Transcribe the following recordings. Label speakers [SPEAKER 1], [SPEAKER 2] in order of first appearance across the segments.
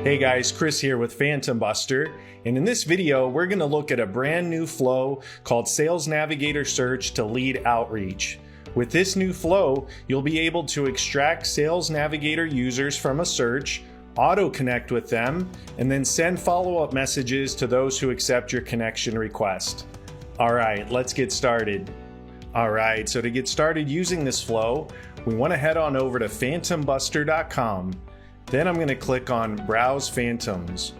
[SPEAKER 1] Hey guys, Chris here with PhantomBuster, and in this video we're going to look at a brand new flow called Sales Navigator Search to Lead Outreach. With this new flow, you'll be able to extract Sales Navigator users from a search, auto-connect with them, and then send follow-up messages to those who accept your connection request. Alright, let's get started. Alright, so to get started using this flow, we want to head on over to PhantomBuster.com. Then I'm going to click on Browse Phantoms.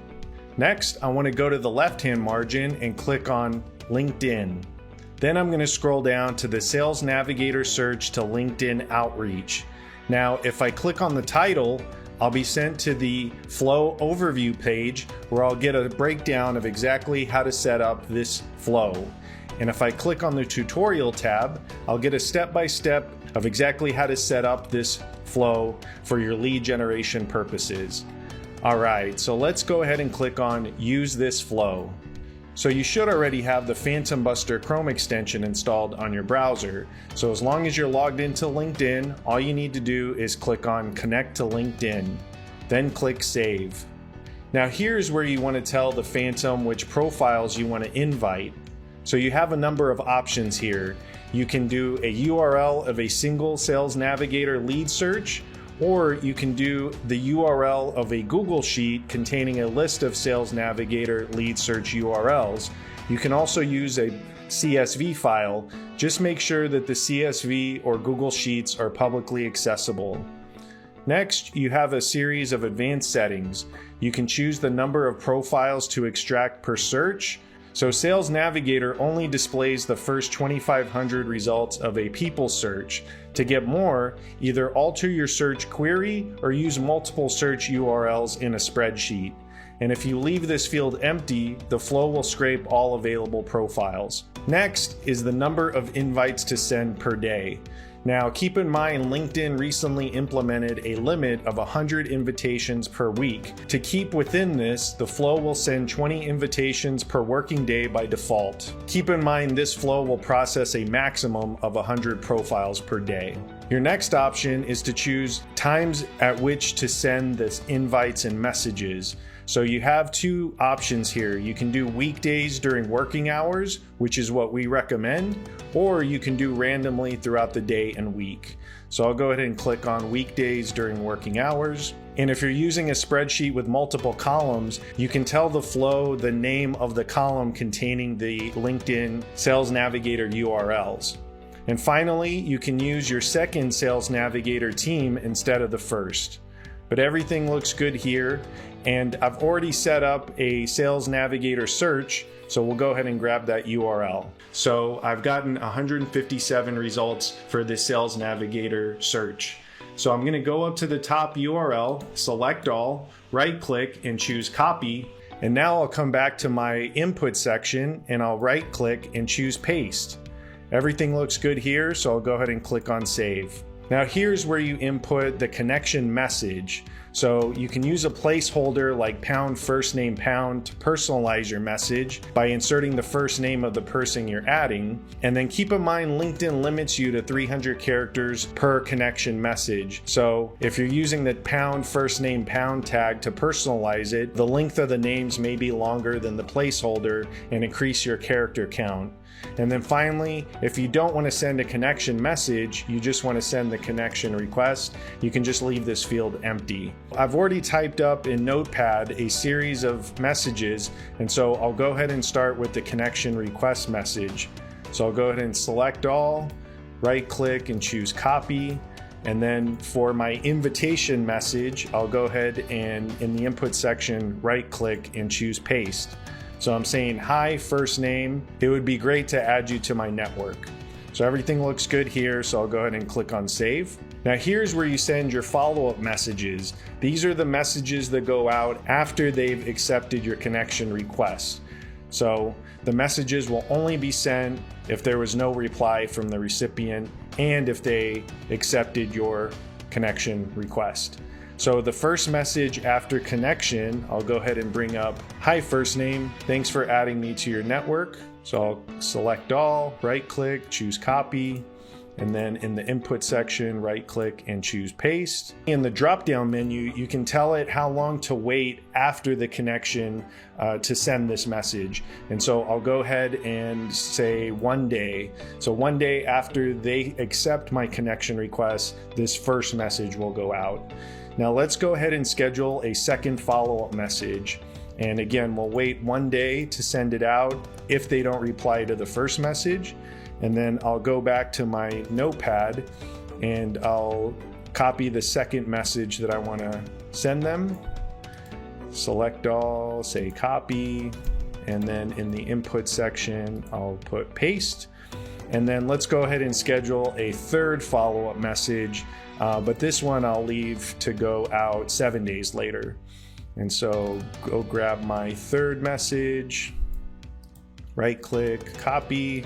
[SPEAKER 1] Next, I want to go to the left-hand margin and click on LinkedIn. Then I'm going to scroll down to the Sales Navigator Search to LinkedIn Outreach. Now, if I click on the title, I'll be sent to the Flow Overview page where I'll get a breakdown of exactly how to set up this flow. And if I click on the Tutorial tab, I'll get a step-by-step of exactly how to set up this flow for your lead generation purposes. Alright, so let's go ahead and click on Use this flow. So you should already have the PhantomBuster Chrome extension installed on your browser. So as long as you're logged into LinkedIn, all you need to do is click on Connect to LinkedIn. Then click Save. Now here's where you want to tell the Phantom which profiles you want to invite. So you have a number of options here. You can do a URL of a single Sales Navigator lead search, or you can do the URL of a Google Sheet containing a list of Sales Navigator lead search URLs. You can also use a CSV file. Just make sure that the CSV or Google Sheets are publicly accessible. Next, you have a series of advanced settings. You can choose the number of profiles to extract per search. So Sales Navigator only displays the first 2,500 results of a people search. To get more, either alter your search query or use multiple search URLs in a spreadsheet. And if you leave this field empty, the flow will scrape all available profiles. Next is the number of invites to send per day. Now keep in mind LinkedIn recently implemented a limit of 100 invitations per week. To keep within this, the flow will send 20 invitations per working day by default. Keep in mind this flow will process a maximum of 100 profiles per day. Your next option is to choose times at which to send the invites and messages. So you have two options here. You can do weekdays during working hours, which is what we recommend, or you can do randomly throughout the day and week. So I'll go ahead and click on weekdays during working hours. And if you're using a spreadsheet with multiple columns, you can tell the flow the name of the column containing the LinkedIn Sales Navigator URLs. And finally, you can use your second Sales Navigator team instead of the first. But everything looks good here, and I've already set up a Sales Navigator search, so we'll go ahead and grab that URL. So I've gotten 157 results for the Sales Navigator search. So I'm going to go up to the top URL, select all, right click and choose copy, and now I'll come back to my input section and I'll right click and choose paste. Everything looks good here, so I'll go ahead and click on save. Now here's where you input the connection message. So you can use a placeholder like pound first name pound to personalize your message by inserting the first name of the person you're adding. And then keep in mind LinkedIn limits you to 300 characters per connection message. So if you're using the pound first name pound tag to personalize it, the length of the names may be longer than the placeholder and increase your character count. And then finally, if you don't want to send a connection message, you just want to send the connection request, you can just leave this field empty. I've already typed up in Notepad a series of messages, and so I'll go ahead and start with the connection request message. So I'll go ahead and select all, right click and choose copy. And then for my invitation message, I'll go ahead and in the input section, right click and choose paste. So I'm saying, hi, first name, it would be great to add you to my network. So everything looks good here, so I'll go ahead and click on save. Now here's where you send your follow-up messages. These are the messages that go out after they've accepted your connection request. So the messages will only be sent if there was no reply from the recipient and if they accepted your connection request. So the first message after connection, I'll go ahead and bring up, hi first name, thanks for adding me to your network. So I'll select all, right click, choose copy, And then in the input section, right click and choose paste. In the drop down menu, you can tell it how long to wait after the connection to send this message. And so I'll go ahead and say 1 day. So 1 day after they accept my connection request, this first message will go out. Now let's go ahead and schedule a second follow-up message. And again, we'll wait 1 day to send it out if they don't reply to the first message. And then I'll go back to my notepad and I'll copy the second message that I want to send them. Select all, say copy, and then in the input section, I'll put paste. And then let's go ahead and schedule a third follow-up message, but this one I'll leave to go out 7 days later. And so go grab my third message, right click, copy,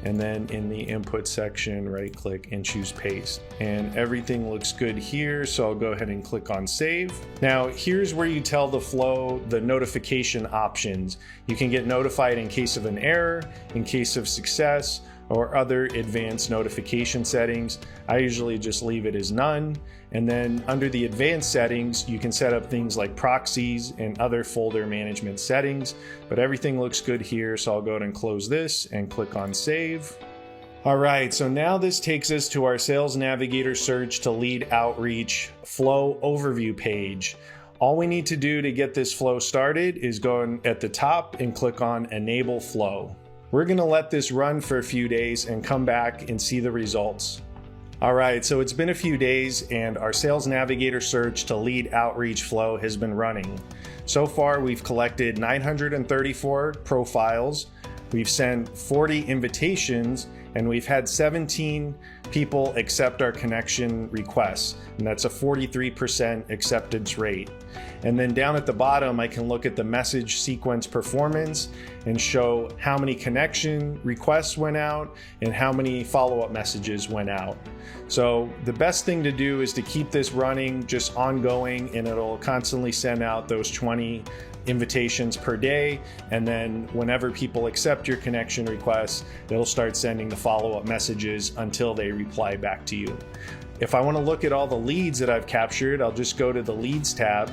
[SPEAKER 1] and then in the input section, right click and choose paste. And everything looks good here, so I'll go ahead and click on save. Now here's where you tell the flow the notification options. You can get notified in case of an error, in case of success, or other advanced notification settings. I usually just leave it as none. And then under the advanced settings, you can set up things like proxies and other folder management settings, but everything looks good here. So I'll go ahead and close this and click on save. All right, so now this takes us to our Sales Navigator search to lead outreach flow overview page. All we need to do to get this flow started is go at the top and click on enable flow. We're gonna let this run for a few days and come back and see the results. All right, so it's been a few days and our Sales Navigator search to lead outreach flow has been running. So far, we've collected 934 profiles, we've sent 40 invitations, and we've had 17 people accept our connection requests, and that's a 43% acceptance rate. And then down at the bottom, I can look at the message sequence performance and show how many connection requests went out and how many follow-up messages went out. So the best thing to do is to keep this running, just ongoing, and it'll constantly send out those 20 invitations per day. And then whenever people accept your connection requests, it'll start sending the follow-up messages until they reply back to you. If I want to look at all the leads that I've captured, I'll just go to the leads tab.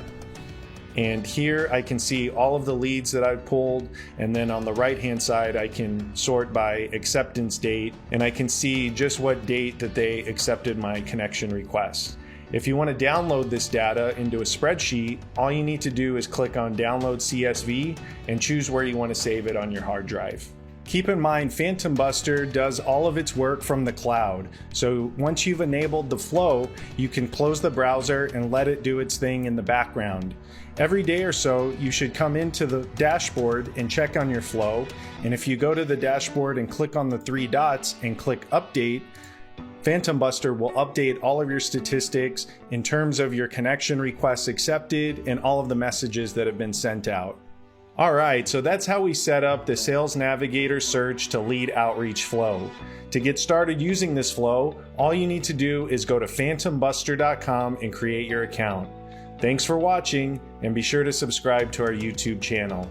[SPEAKER 1] And here I can see all of the leads that I've pulled. And then on the right-hand side, I can sort by acceptance date, and I can see just what date that they accepted my connection request. If you want to download this data into a spreadsheet, all you need to do is click on Download CSV and choose where you want to save it on your hard drive. Keep in mind, PhantomBuster does all of its work from the cloud. So once you've enabled the flow, you can close the browser and let it do its thing in the background. Every day or so, you should come into the dashboard and check on your flow. And if you go to the dashboard and click on the 3 dots and click Update, PhantomBuster will update all of your statistics in terms of your connection requests accepted and all of the messages that have been sent out. All right, so that's how we set up the Sales Navigator search to lead outreach flow. To get started using this flow, all you need to do is go to PhantomBuster.com and create your account. Thanks for watching, and be sure to subscribe to our YouTube channel.